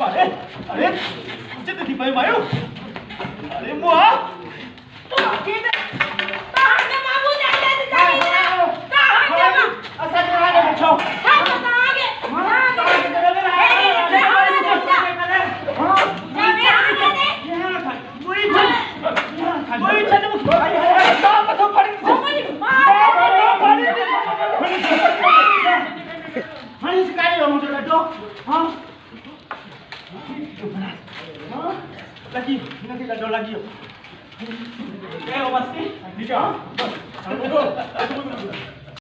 अरे मुझे तो दिपाई मारू अरे मुआ तो kita tahannya mabu jadi tahannya mah asal jangan ada kacau tahannya lagi, nanti gaduh lagi yuk. Oke, pasti. Bisa. Tunggu.